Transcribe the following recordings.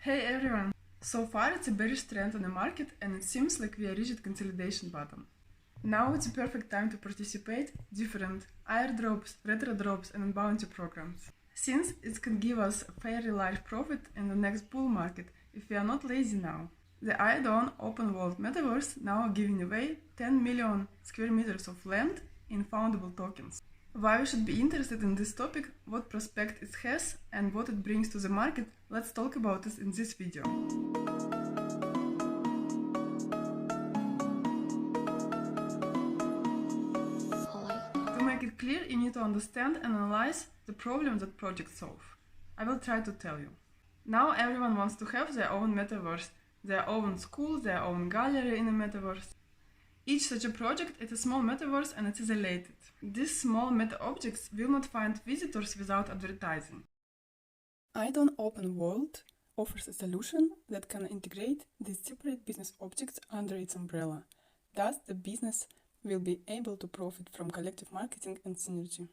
Hey everyone! So far it's a bearish trend on the market and it seems like we are reached consolidation bottom. Now it's a perfect time to participate different airdrops, retro drops and bounty programs, since it can give us a fairly large profit in the next bull market if we are not lazy now. The Aeddon Open World Metaverse now giving away 10 million square meters of land in foundable tokens. Why we should be interested in this topic, what prospect it has and what it brings to the market, let's talk about this in this video. To make it clear, you need to understand and analyze the problem that projects solve. I will try to tell you. Now everyone wants to have their own metaverse, their own school, their own gallery in a metaverse. Each such a project is a small metaverse and it is related. These small meta-objects will not find visitors without advertising. Aeddon Open World offers a solution that can integrate these separate business objects under its umbrella. Thus, the business will be able to profit from collective marketing and synergy.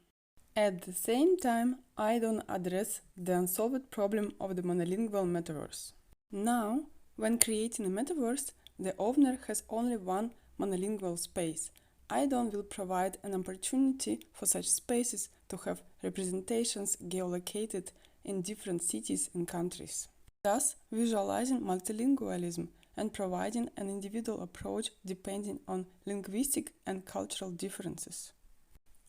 At the same time, Aeddon addresses the unsolved problem of the monolingual metaverse. Now, when creating a metaverse, the owner has only one monolingual space. Aeddon will provide an opportunity for such spaces to have representations geolocated in different cities and countries, thus visualizing multilingualism and providing an individual approach depending on linguistic and cultural differences.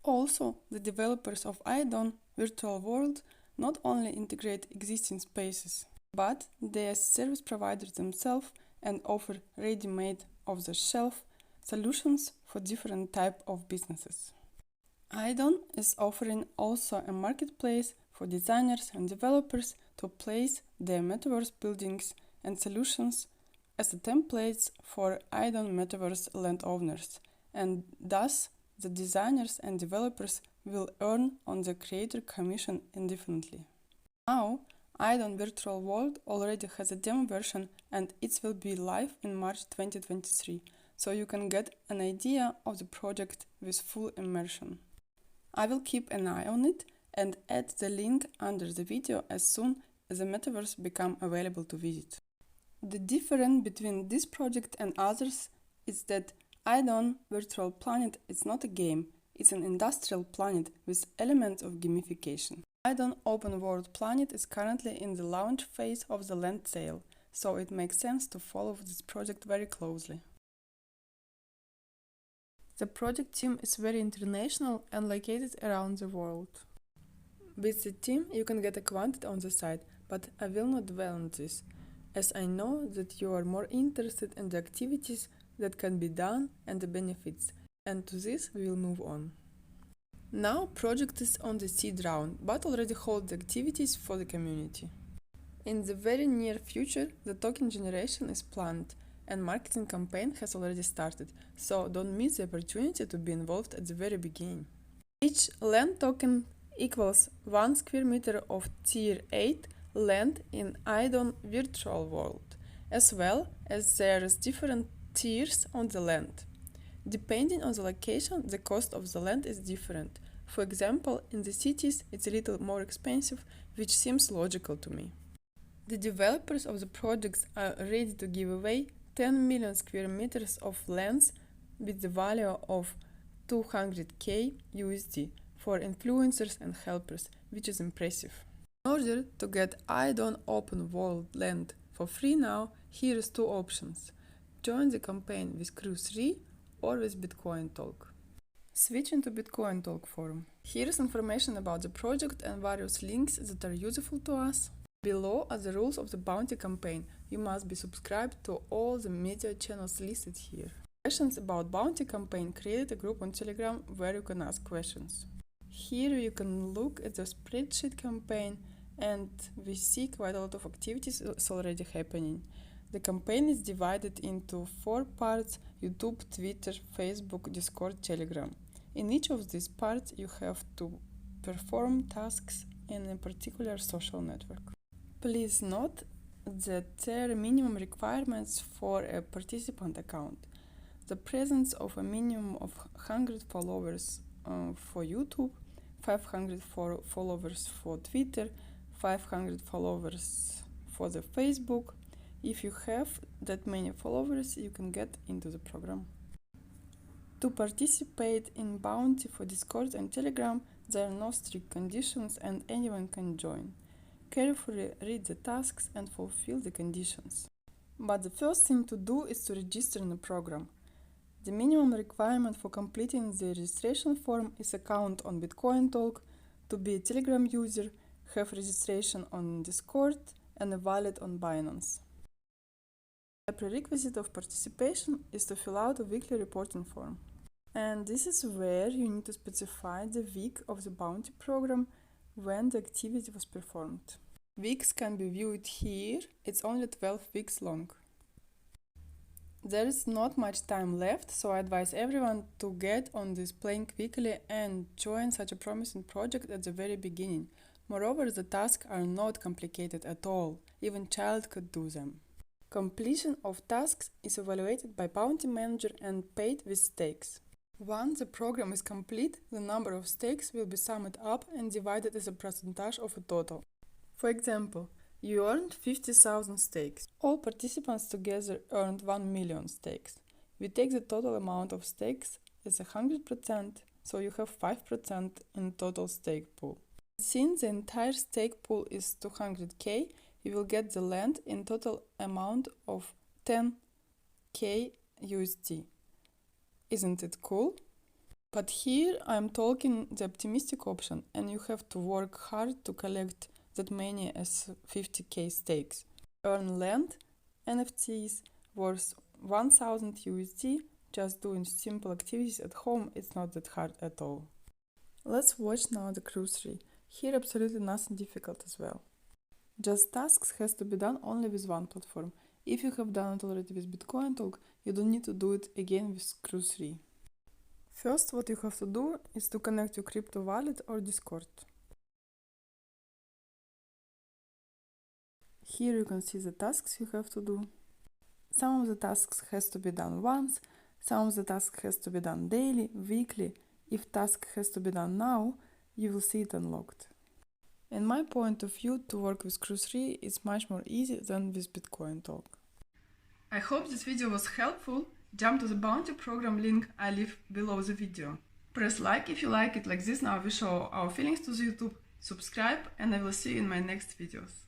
Also, the developers of Aeddon Virtual World not only integrate existing spaces, but they are service providers themselves and offer ready-made off-the-shelf solutions for different types of businesses. Aeddon is offering also a marketplace for designers and developers to place their metaverse buildings and solutions as the templates for Aeddon Metaverse Land owners, and thus the designers and developers will earn on the creator commission indefinitely. Now, Aeddon Virtual World already has a demo version and it will be live in March 2023. So you can get an idea of the project with full immersion. I will keep an eye on it and add the link under the video as soon as the metaverse becomes available to visit. The difference between this project and others is that Aeddon Virtual Planet is not a game, it's an industrial planet with elements of gamification. Aeddon Open World Planet is currently in the launch phase of the land sale, so it makes sense to follow this project very closely. The project team is very international and located around the world. With the team you can get acquainted on the site, but I will not dwell on this, as I know that you are more interested in the activities that can be done and the benefits, and to this we will move on. Now project is on the seed round, but already holds activities for the community. In the very near future the token generation is planned, and marketing campaign has already started, so don't miss the opportunity to be involved at the very beginning. Each land token equals 1 square meter of tier 8 land in Aeddon Virtual World, as well as there is different tiers on the land. Depending on the location, the cost of the land is different. For example, in the cities it's a little more expensive, which seems logical to me. The developers of the projects are ready to give away 10 million square meters of lands with the value of 200k USD for influencers and helpers, which is impressive. In order to get Aeddon Open World Land for free now, here is two options. Join the campaign with Crew 3 or with Bitcoin Talk. Switching to Bitcoin Talk forum. Here is information about the project and various links that are useful to us. Below are the rules of the bounty campaign. You must be subscribed to all the media channels listed here. Questions about bounty campaign, create a group on Telegram where you can ask questions. Here you can look at the spreadsheet campaign and we see quite a lot of activities is already happening. The campaign is divided into 4 parts: YouTube, Twitter, Facebook, Discord, Telegram. In each of these parts you have to perform tasks in a particular social network. Please note that there are minimum requirements for a participant account. The presence of a minimum of 100 followers for YouTube, 500 followers for Twitter, 500 followers for the Facebook. If you have that many followers, you can get into the program. To participate in Bounty for Discord and Telegram, there are no strict conditions and anyone can join. Carefully read the tasks and fulfill the conditions. But the first thing to do is to register in the program. The minimum requirement for completing the registration form is account on Bitcoin Talk, to be a Telegram user, have registration on Discord, and a wallet on Binance. A prerequisite of participation is to fill out a weekly reporting form. And this is where you need to specify the week of the bounty program when the activity was performed. Weeks can be viewed here, it's only 12 weeks long. There is not much time left, so I advise everyone to get on this playing quickly and join such a promising project at the very beginning. Moreover, the tasks are not complicated at all, even child could do them. Completion of tasks is evaluated by Bounty Manager and paid with stakes. Once the program is complete, the number of stakes will be summed up and divided as a percentage of a total. For example, you earned 50,000 stakes. All participants together earned 1 million stakes. We take the total amount of stakes as 100%, so you have 5% in total stake pool. Since the entire stake pool is 200k, you will get the land in total amount of 10k USD. Isn't it cool? But here I'm talking the optimistic option, and you have to work hard to collect that many as 50k stakes. Earn land, NFTs worth 1000 USD, just doing simple activities at home, it's not that hard at all. Let's watch now the cruise. Here absolutely nothing difficult as well. Just tasks has to be done only with one platform. If you have done it already with Bitcoin Talk, you don't need to do it again with Cruise3. First, what you have to do is to connect your crypto wallet or Discord. Here you can see the tasks you have to do. Some of the tasks has to be done once, some of the tasks has to be done daily, weekly. If task has to be done now, you will see it unlocked. In my point of view, to work with Cruise3 is much more easy than with Bitcoin Talk. I hope this video was helpful. Jump to the Bounty program link I leave below the video. Press like if you like it like this. Now we show our feelings to the YouTube. Subscribe and I will see you in my next videos.